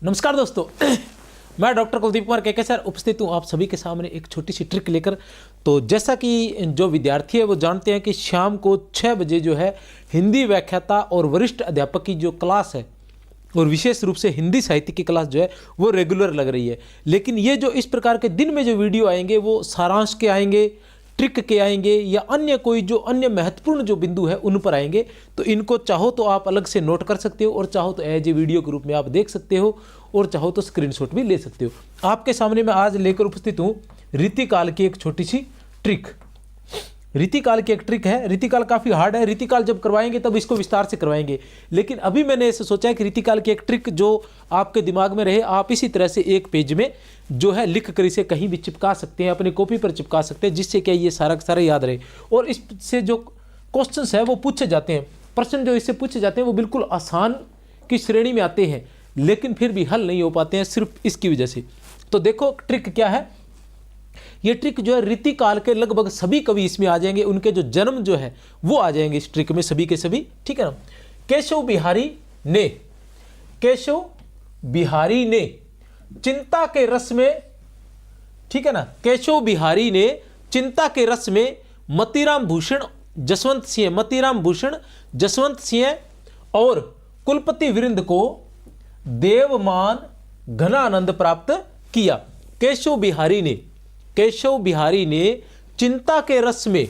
नमस्कार दोस्तों, मैं डॉक्टर कुलदीप कुमार केके सर उपस्थित हूँ आप सभी के सामने एक छोटी सी ट्रिक लेकर। तो जैसा कि जो विद्यार्थी है वो जानते हैं कि शाम को 6 बजे जो है हिंदी व्याख्याता और वरिष्ठ अध्यापक की जो क्लास है और विशेष रूप से हिंदी साहित्य की क्लास जो है वो रेगुलर लग रही है। लेकिन ये जो इस प्रकार के दिन में जो वीडियो आएंगे वो सारांश के आएंगे, ट्रिक के आएंगे या अन्य कोई जो अन्य महत्वपूर्ण जो बिंदु है उन पर आएंगे। तो इनको चाहो तो आप अलग से नोट कर सकते हो और चाहो तो एज ए वीडियो के रूप में आप देख सकते हो और चाहो तो स्क्रीनशॉट भी ले सकते हो। आपके सामने मैं आज लेकर उपस्थित हूँ रीतिकाल की एक छोटी सी ट्रिक। रीतिकाल की एक ट्रिक है। रीतिकाल काफ़ी हार्ड है। रीतिकाल जब करवाएंगे तब इसको विस्तार से करवाएंगे, लेकिन अभी मैंने ऐसे सोचा है कि रीतिकाल की एक ट्रिक जो आपके दिमाग में रहे, आप इसी तरह से एक पेज में जो है लिख कर इसे कहीं भी चिपका सकते हैं, अपनी कॉपी पर चिपका सकते हैं, जिससे क्या ये सारा सारा याद रहे। और इससे जो क्वेश्चंस है वो पूछे जाते हैं, प्रश्न जो इससे पूछे जाते हैं वो बिल्कुल आसान की श्रेणी में आते हैं, लेकिन फिर भी हल नहीं हो पाते हैं सिर्फ इसकी वजह से। तो देखो ट्रिक क्या है। ये ट्रिक जो है रीतिकाल के लगभग सभी कवि इसमें आ जाएंगे, उनके जो जन्म जो है वो आ जाएंगे इस ट्रिक में, सभी के सभी। ठीक है ना। केशव बिहारी ने चिंता के रस में, ठीक है ना, केशव बिहारी ने चिंता के रस में मतीराम भूषण जसवंत सिंह और कुलपति वृंद को देवमान घनानंद प्राप्त किया। केशव बिहारी ने चिंता के रस में,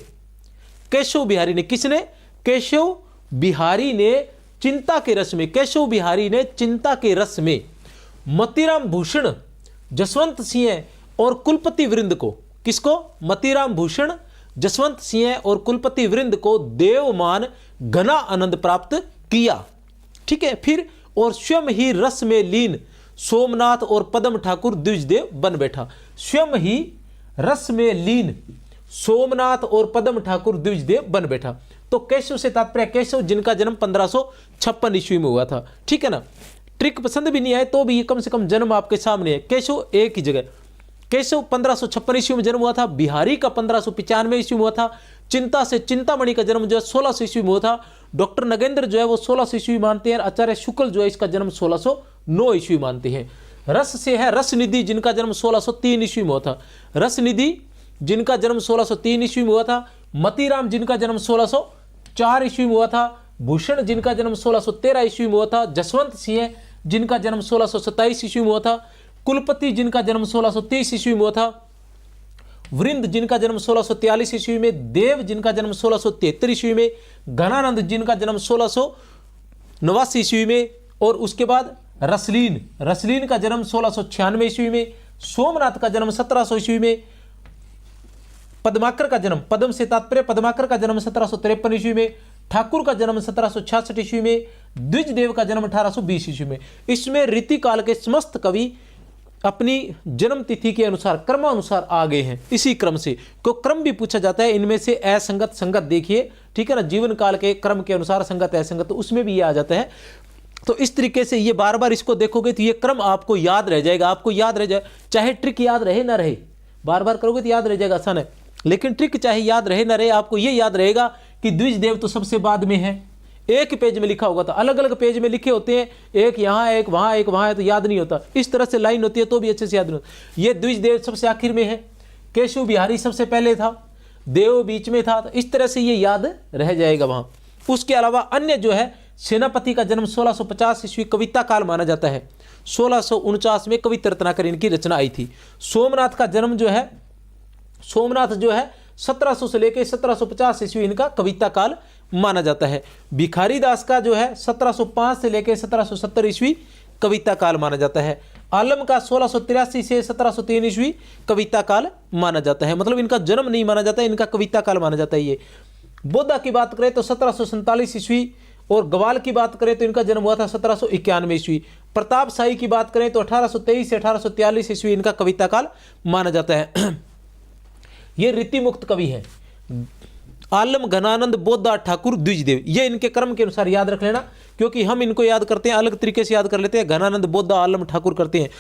केशव बिहारी ने चिंता के रस में मतीराम भूषण जसवंत सिंह और कुलपति वृंद को, किसको? मतीराम भूषण जसवंत सिंह और कुलपति वृंद को देवमान घना आनंद प्राप्त किया। ठीक है। फिर और स्वयं ही रस में लीन सोमनाथ और पद्म ठाकुर द्विजदेव बन बैठा। स्वयं ही रस में लीन सोमनाथ और पद्म ठाकुर द्विजदेव बन बैठा। तो केशव से तात्पर्य केशव जिनका जन्म 1556 ईस्वी में हुआ था। ठीक है ना। ट्रिक पसंद भी नहीं आए तो भी ये कम से कम जन्म आपके सामने है। केशव एक ही जगह, केशव 1556 ईस्वी में जन्म हुआ था, बिहारी का 1595 ईस्वी में हुआ था, चिंता से चिंतामणि का जन्म जो है 1600 ईस्वी में हुआ था। डॉक्टर नगेंद्र जो है वो 1600 ईस्वी मानते हैं, आचार्य शुक्ल जो है इसका जन्म 1609 ईस्वी मानते हैं। रस से है रसनिधि जिनका जन्म 1603 ईस्वी में हुआ था, रसनिधि जिनका जन्म 1603 ईस्वी में हुआ था, मतीराम जिनका जन्म 1604 ईस्वी में हुआ था, भूषण जिनका जन्म 1613 ईस्वी में हुआ था, जसवंत सिंह जिनका जन्म 1627 ईस्वी में हुआ था, कुलपति जिनका जन्म 1630 ईस्वी में हुआ था, वृंद जिनका जन्म 1643 ईस्वी में, देव जिनका जन्म 1673 ईस्वी में, घनानंद जिनका जन्म 1689 ईस्वी में, और उसके बाद रसलीन का जन्म 1696 ईस्वी में, सोमनाथ का जन्म 1700 ईस्वी में, पद्माकर का जन्म, पद्म से तात्पर्य पद्माकर का जन्म 1753 ईस्वी में, ठाकुर का जन्म 1766 ईस्वी में, द्विजदेव का जन्म 1820 ईस्वी में। इसमें रीतिकाल के समस्त कवि अपनी जन्म तिथि के अनुसार क्रमानुसार आ गए हैं। इसी क्रम से को क्रम भी पूछा जाता है, इनमें से असंगत संगत देखिए। ठीक है ना। जीवन काल के क्रम के अनुसार संगत असंगत, तो उसमें भी ये आ जाता है। तो इस तरीके से ये बार बार इसको देखोगे तो ये क्रम आपको याद रह जाएगा, आपको याद रह जाए। चाहे ट्रिक याद रहे ना रहे, बार बार करोगे तो याद रह जाएगा, आसान है। लेकिन ट्रिक चाहे याद रहे ना रहे, आपको ये याद रहेगा कि द्विजदेव तो सबसे बाद में है। एक पेज में लिखा होगा तो अलग अलग पेज में लिखे होते हैं, एक यहाँ एक वहाँ एक वहाँ है, तो याद नहीं होता। इस तरह से लाइन होती है तो भी अच्छे से याद नहीं होता। ये द्विजदेव सबसे आखिर में है, केशव बिहारी सबसे पहले था, देव बीच में था, तो इस तरह से ये याद रह जाएगा वहाँ। उसके अलावा अन्य जो है, सेनापति का जन्म 1650 ईस्वी कविता काल माना जाता है, 1649 में कविता रत्नाकर इनकी रचना आई थी। सोमनाथ का जन्म जो है, सोमनाथ जो है 1700 से लेकर 1750 ईस्वी इनका कविता काल माना जाता है। भिखारी दास का जो है 1705 से लेकर 1770 ईस्वी कविता काल माना जाता है। आलम का 1683 से 1703 ईस्वी कविता काल माना जाता है। मतलब इनका जन्म नहीं माना जाता, इनका कविता काल माना जाता है। ये बोधा की बात करें तो 1747 ईस्वी, और ग्वाल की बात करें तो इनका जन्म हुआ था 1791 ईस्वी। प्रताप शाही की बात करें तो 1823 से 1843 ईस्वी इनका कविता काल माना जाता है। ये रीति मुक्त कवि है। आलम, घनानंद, बोधा, ठाकुर, द्विजदेव, ये इनके क्रम के अनुसार याद रख लेना, क्योंकि हम इनको याद करते हैं अलग तरीके से याद कर लेते हैं। घनानंद, बोधा, आलम, ठाकुर करते हैं।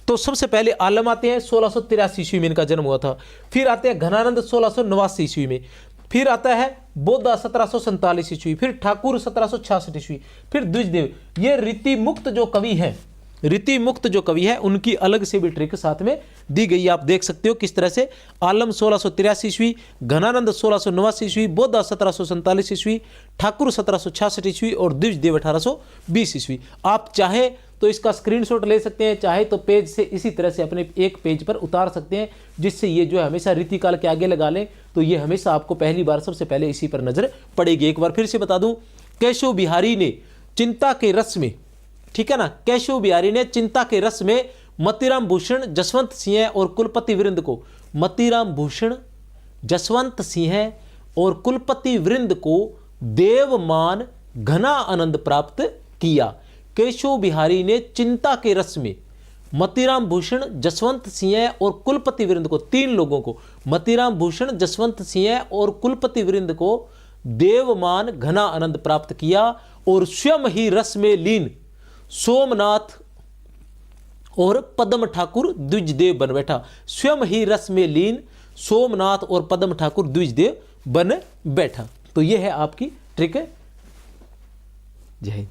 तो सबसे पहले आलम आते हैं, 1683 ईस्वी में इनका जन्म हुआ था। फिर आते हैं घनानंद 1689 ईस्वी में, फिर आता है बोधा 1747 ईस्वी, फिर ठाकुर 1766 ईस्वी, फिर द्विजदेव। ये रीति मुक्त जो कवि हैं रीति मुक्त जो कवि है उनकी अलग से भी ट्रिक साथ में दी गई है। आप देख सकते हो किस तरह से आलम 1683 ईस्वी, घनानंद 1689 ईस्वी, बोधा 1747 ईस्वी, ठाकुर 1766 ईस्वी और द्विजदेव 1820 ईस्वी। आप चाहे तो इसका स्क्रीनशॉट ले सकते हैं, चाहे तो पेज से इसी तरह से अपने एक पेज पर उतार सकते हैं, जिससे ये जो है हमेशा रीतिकाल के आगे लगा लें तो ये हमेशा आपको पहली बार सबसे पहले इसी पर नजर पड़ेगी। एक बार फिर से बता दूं, केशव बिहारी ने चिंता के रस में, ठीक है ना, केशव बिहारी ने चिंता के रस में मतीराम भूषण, जसवंत सिंह और कुलपति वृंद को, मतीराम भूषण, जसवंत सिंह और कुलपति वृंद को देवमान घना आनंद प्राप्त किया। केशव बिहारी ने चिंता के रस में मतीराम भूषण, जसवंत सिंह और कुलपति वृंद को, तीन लोगों को, मतीराम भूषण, जसवंत सिंह और कुलपति वृंद को देवमान घना आनंद प्राप्त किया और स्वयं ही रस में लीन सोमनाथ और पद्म ठाकुर द्विजदेव बन बैठा। स्वयं ही रस में लीन सोमनाथ और पद्म ठाकुर द्विजदेव बन बैठा। तो यह है आपकी ट्रिक। जय हिंद।